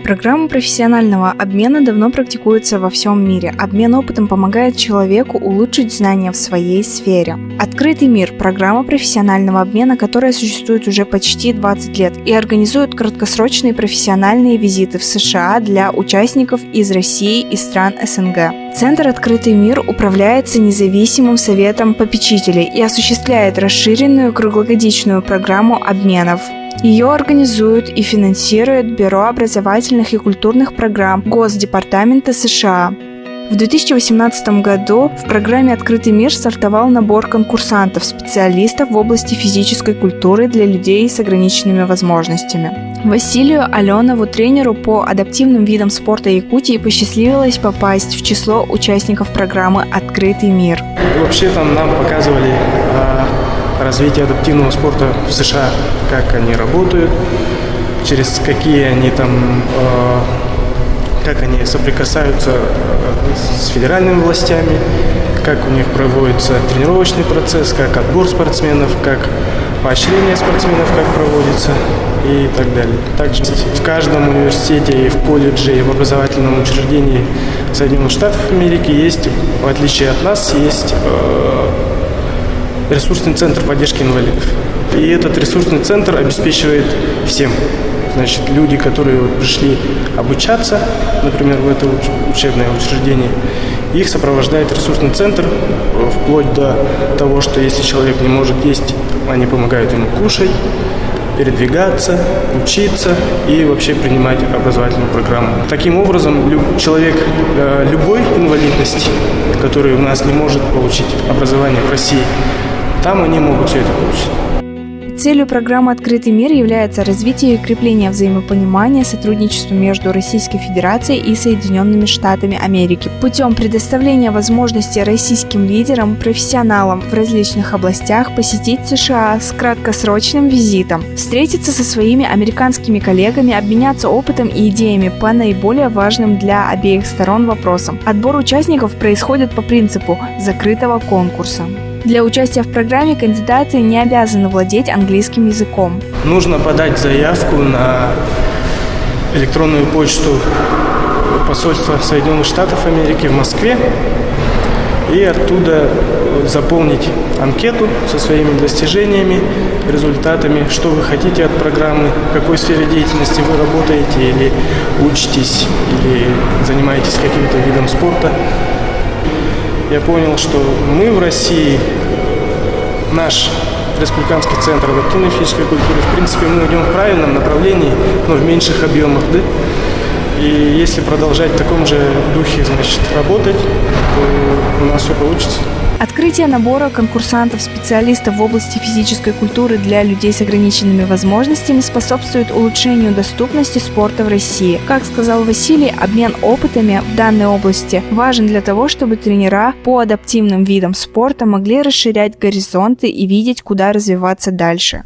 Программа профессионального обмена давно практикуется во всем мире. Обмен опытом помогает человеку улучшить знания в своей сфере. «Открытый мир» – программа профессионального обмена, которая существует уже почти 20 лет и организует краткосрочные профессиональные визиты в США для участников из России и стран СНГ. Центр «Открытый мир» управляется независимым советом попечителей и осуществляет расширенную круглогодичную программу обменов. Ее организует и финансирует Бюро образовательных и культурных программ Госдепартамента США. В 2018 году в программе «Открытый мир» стартовал набор конкурсантов, специалистов в области физической культуры для людей с ограниченными возможностями. Василию Аленову, тренеру по адаптивным видам спорта Якутии, посчастливилось попасть в число участников программы «Открытый мир». Вообще там нам показывали развитие адаптивного спорта в США, как они работают, через какие они там, как они соприкасаются с федеральными властями, как у них проводится тренировочный процесс, как отбор спортсменов, как поощрение спортсменов, как проводится и так далее. Также в каждом университете, и в колледже, и в образовательном учреждении Соединенных Штатов Америки есть, в отличие от нас, есть ресурсный центр поддержки инвалидов. И этот ресурсный центр обеспечивает всем. Значит, люди, которые пришли обучаться, например, в это учебное учреждение, их сопровождает ресурсный центр вплоть до того, что если человек не может есть, они помогают ему кушать, передвигаться, учиться и вообще принимать образовательную программу. Таким образом, человек любой инвалидности, который у нас не может получить образование в России, там они могут все это получить. Целью программы «Открытый мир» является развитие и укрепление взаимопонимания, сотрудничества между Российской Федерацией и Соединенными Штатами Америки путем предоставления возможности российским лидерам, профессионалам в различных областях посетить США с краткосрочным визитом, встретиться со своими американскими коллегами, обменяться опытом и идеями по наиболее важным для обеих сторон вопросам. Отбор участников происходит по принципу закрытого конкурса. Для участия в программе кандидаты не обязаны владеть английским языком. Нужно подать заявку на электронную почту посольства Соединенных Штатов Америки в Москве и оттуда заполнить анкету со своими достижениями, результатами, что вы хотите от программы, в какой сфере деятельности вы работаете или учитесь, или занимаетесь каким-то видом спорта. Я понял, что мы в России, наш республиканский центр адаптивной физической культуры, в принципе, мы идем в правильном направлении, но в меньших объемах, да? И если продолжать в таком же духе, значит, работать, то у нас все получится. Открытие набора конкурсантов-специалистов в области физической культуры для людей с ограниченными возможностями способствует улучшению доступности спорта в России. Как сказал Василий, обмен опытами в данной области важен для того, чтобы тренера по адаптивным видам спорта могли расширять горизонты и видеть, куда развиваться дальше.